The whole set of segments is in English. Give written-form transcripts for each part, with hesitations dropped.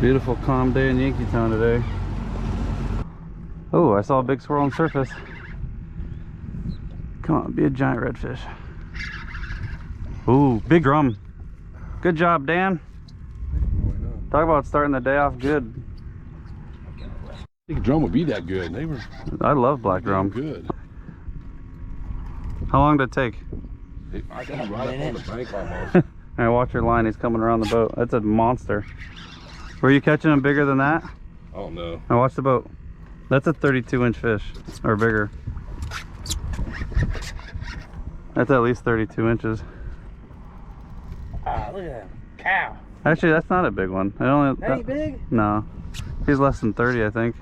Beautiful calm day in Yankeetown today. Oh, I saw a big swirl on the surface. Come on, be a giant redfish. Ooh, big drum. Good job, Dan. Talk about starting the day off good. I think a drum would be that good. They were. I love black drum. Good. How long did it take? I got right up on the bank almost. All right, watch your line. He's coming around the boat. That's a monster. Were you catching them bigger than that? I don't know. Now watch the boat. That's a 32-inch fish or bigger. That's at least 32 inches. Ah, look at that cow. Actually, that's not a big one. That ain't big? No. He's less than 30, I think.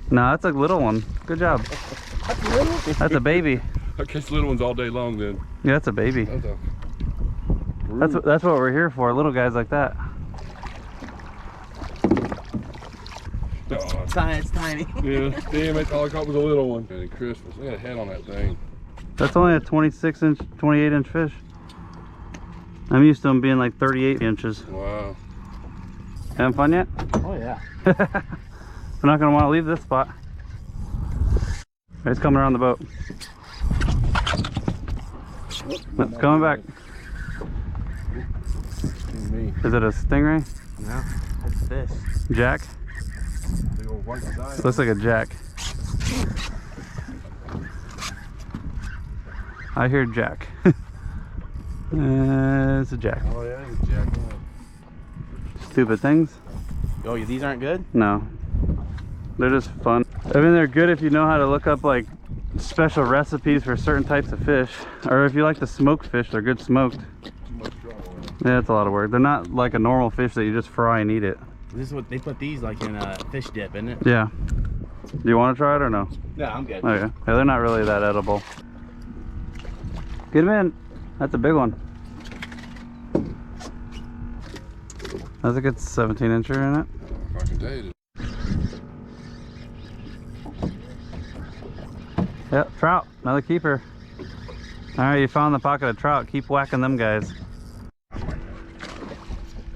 No, that's a little one. Good job. That's a little? That's a baby. I catch little ones all day long then. Yeah, that's a baby. That's what we're here for, little guys like that. Oh, It's tiny. yeah, damn it. All I caught was a little one. And Christmas. Look at a head on that thing. That's only a 26-inch, 28-inch fish. I'm used to them being like 38 inches. Wow. Having fun yet? Oh, yeah. We're not going to want to leave this spot. He's coming around the boat. It's coming back. Is it a stingray? No, it's fish. Jack? Looks like a jack. I hear jack. It's a jack. Oh yeah, it's a jack. Stupid things? Oh, these aren't good? No. They're just fun. I mean, they're good if you know how to look up like special recipes for certain types of fish. Or if you like to smoke fish, they're good smoked. Yeah, that's a lot of work. They're not like a normal fish that you just fry and eat it. This is what they put these like in a fish dip, isn't it? Yeah. Do you want to try it or no? No, I'm good. Okay. Yeah, they're not really that edible. Get him in. That's a big one. I think it's 17-incher in it. I can tell you. Yep, trout. Another keeper. Alright, you found the pocket of trout. Keep whacking them guys. Is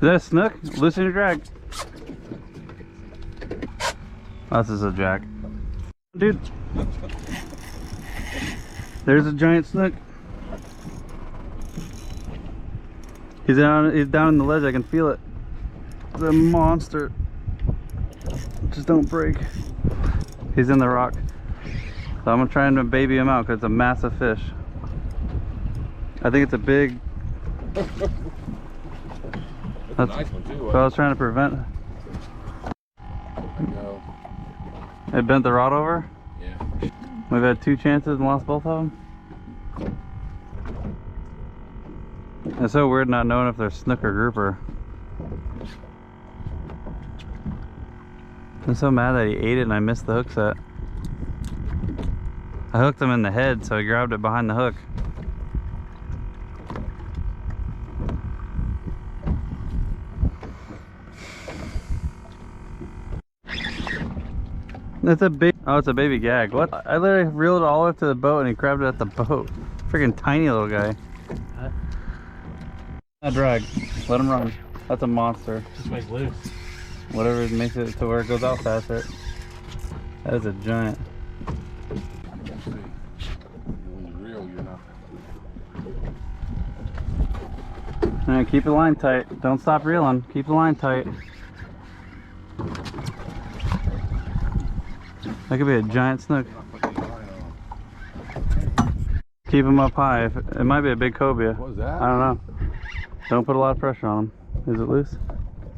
that a snook? Loosen your drag. Oh, this is a jack. Dude. There's a giant snook. He's down in the ledge. I can feel it. It's a monster. Just don't break. He's in the rock. So I'm gonna try and baby him out because it's a massive fish. I think it's a big. That's a nice one too. What I was trying to prevent. No. It bent the rod over? Yeah. We've had 2 chances and lost both of them. It's so weird not knowing if they're snook or grouper. I'm so mad that he ate it and I missed the hook set. I hooked him in the head, so he grabbed it behind the hook. That's a big. Oh, it's a baby gag. What? I literally reeled it all the way up to the boat and he grabbed it at the boat. Freaking tiny little guy. Not drag. Let him run. That's a monster. Just makes loose. Whatever makes it to where it goes out faster. That is a giant. When you reel, you're not. Alright, keep the line tight. Don't stop reeling. Keep the line tight. That could be a giant snook. Keep him up high. It might be a big cobia. What was that? I don't know. Don't put a lot of pressure on him. Is it loose?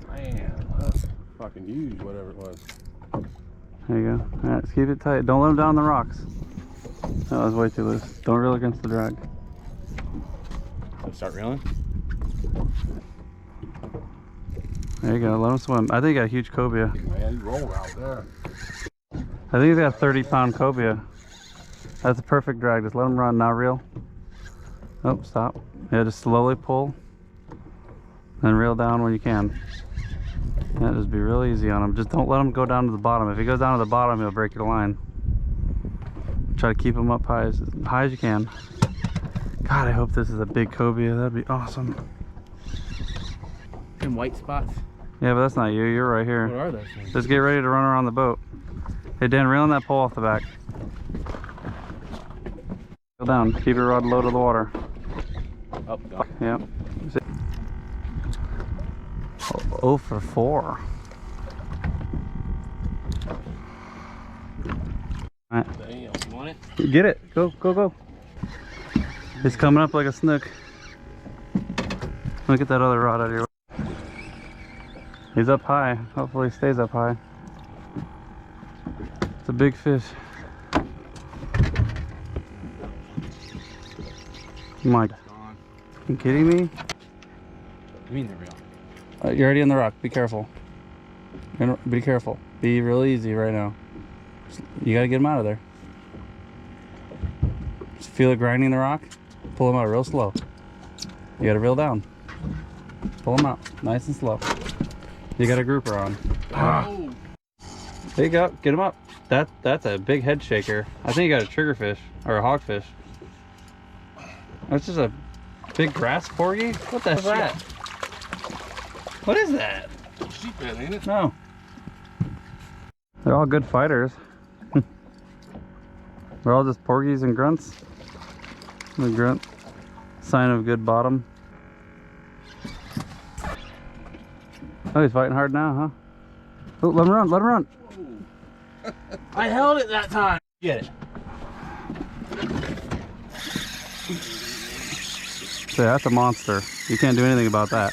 Man, that's fucking huge, whatever it was. There you go. Alright, let's keep it tight. Don't let him down the rocks. That was way too loose. Don't reel against the drag. Start reeling? There you go. Let him swim. I think he got a huge cobia. Man, he rolled out there. I think he's got a 30-pound cobia. That's a perfect drag. Just let him run, not reel. Oh, stop. Yeah, just slowly pull. Then reel down when you can. Yeah, just be real easy on him. Just don't let him go down to the bottom. If he goes down to the bottom, he'll break your line. Try to keep him up high as you can. God, I hope this is a big cobia. That'd be awesome. In white spots? Yeah, but that's not you. You're right here. What are those things? Just get ready to run around the boat. Hey, Dan, reel in that pole off the back. Go down. Keep your rod low to the water. Oh, God. Yep. 0 for 4. Alright. Damn, you want it? Get it. Go, go, go. He's coming up like a snook. Let me get that other rod out of your way. He's up high. Hopefully he stays up high. It's a big fish. Mike, Gone. you kidding me? You mean they're real? You're already on the rock. Be careful. Be careful. Be real easy right now. You gotta get him out of there. Just feel it grinding the rock. Pull him out real slow. You gotta reel down. Pull him out nice and slow. You got a grouper on. Oh. There you go. Get him up. That's a big head shaker. I think you got a triggerfish or a hogfish. That's just a big grass porgy. What the heck's that? What is that? Sheephead, ain't it? No. They're all good fighters. They're all just porgies and grunts. The grunt. Sign of good bottom. Oh, he's fighting hard now, huh? Oh, let him run, let him run. I held it that time. Get it. See, that's a monster. You can't do anything about that.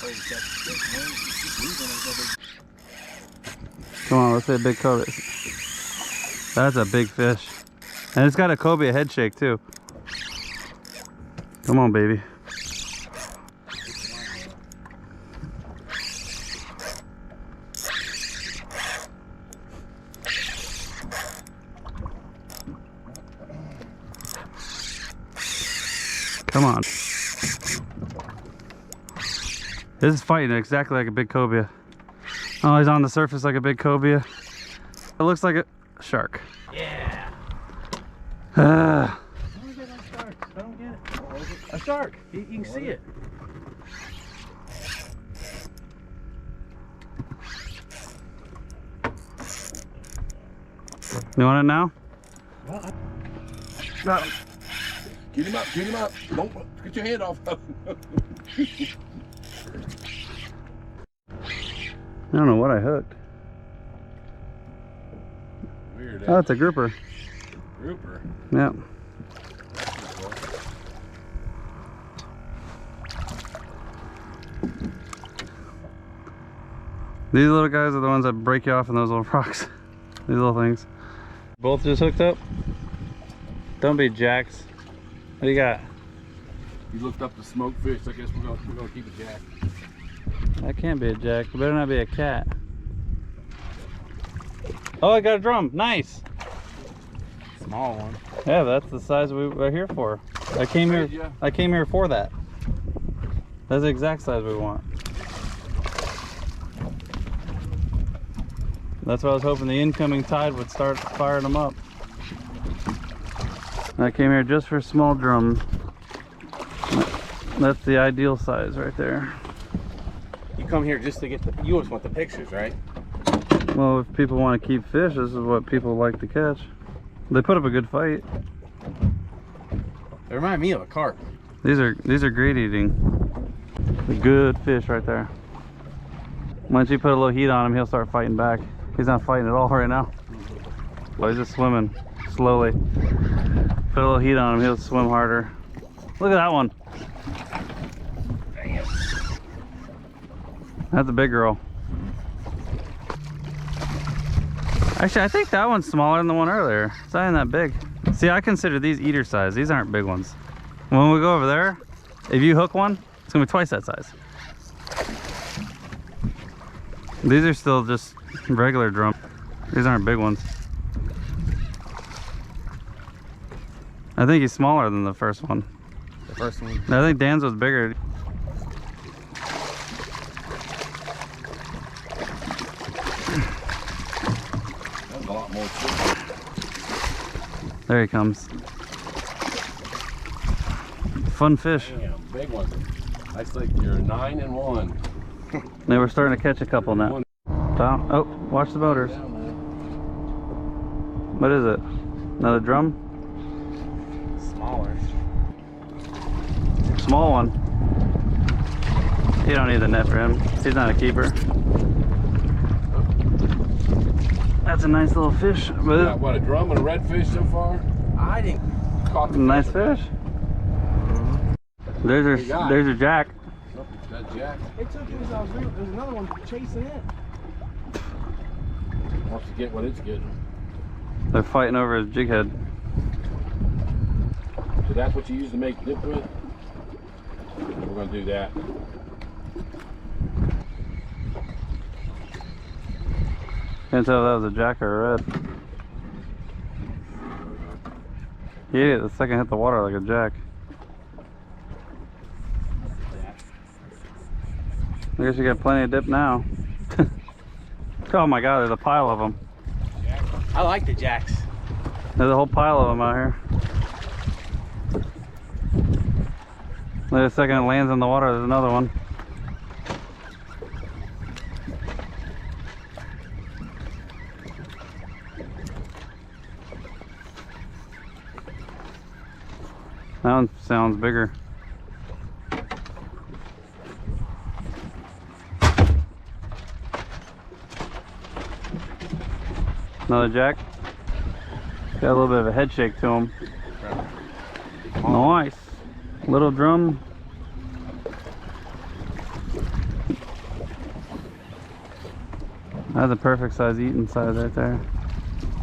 Come on, let's say a big cobia. That's a big fish. And it's got a cobia head shake too. Come on, baby. Come on. This is fighting exactly like a big cobia. Oh, he's on the surface like a big cobia. It looks like a shark. Yeah. Ah. I don't get no sharks. I don't get it. A shark. You can see it. You want it now? Well, No. Get him up, get him up. Don't get your head off. I don't know what I hooked. Weird. Oh, it's a grouper. Grouper. Yep. These little guys are the ones that break you off in those little rocks. These little things. Both just hooked up? Don't be jacks. What do you got? You looked up the smoked fish. I guess we're gonna keep it jack. That can't be a jack. It better not be a cat. Oh, I got a drum. Nice. small one. Yeah, that's the size we were here for. I came here for that. That's the exact size we want. That's why I was hoping the incoming tide would start firing them up. I came here just for small drum. That's the ideal size right there. You come here just to get the, you always want the pictures, right? Well, if people want to keep fish, this is what people like to catch. They put up a good fight. They remind me of a carp. These are great eating. A good fish right there. Once you put a little heat on him, he'll start fighting back. He's not fighting at all right now. Well, he's just swimming slowly. Put a little heat on him, he'll swim harder. Look at that one. That's a big girl. Actually, I think that one's smaller than the one earlier. It's not even that big. See, I consider these eater size. These aren't big ones. When we go over there, if you hook one, it's gonna be twice that size. These are still just regular drum. These aren't big ones. I think he's smaller than the first one. The first one. I think Dan's was bigger. That's a lot more. There he comes. Fun fish. Damn, big one. That's like you're 9 and 1. Now we're starting to catch a couple now. Tom, oh, watch the motors. What is it? Another drum? Smaller. Small one. You don't need the net for him. He's not a keeper. That's a nice little fish. Got what, a drum and a redfish so far? I didn't. Caught the Nice fish. There's your jack. That jack. It took it as I was real. There's another one chasing it. Wants to get what it's getting. They're fighting over his jig head. So that's what you use to make dip with? We're gonna do that. Can't tell if that was a jack or a red. Yeah, the second hit the water like a jack. I guess you got plenty of dip now. Oh my god, there's a pile of them. I like the jacks. There's a whole pile of them out here. Wait a second, it lands in the water, there's another one. That one sounds bigger. Another jack. Got a little bit of a head shake to him. Nice. Little drum. That's a perfect size eating size right there.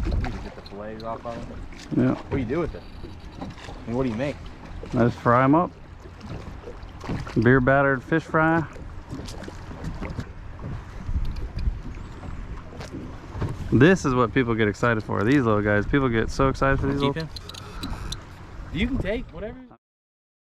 You need to get the fillets off of them. Yeah. What do you do with it? And what do you make? I just fry them up. Beer battered fish fry. This is what people get excited for. These little guys. People get so excited for these little. You can take whatever.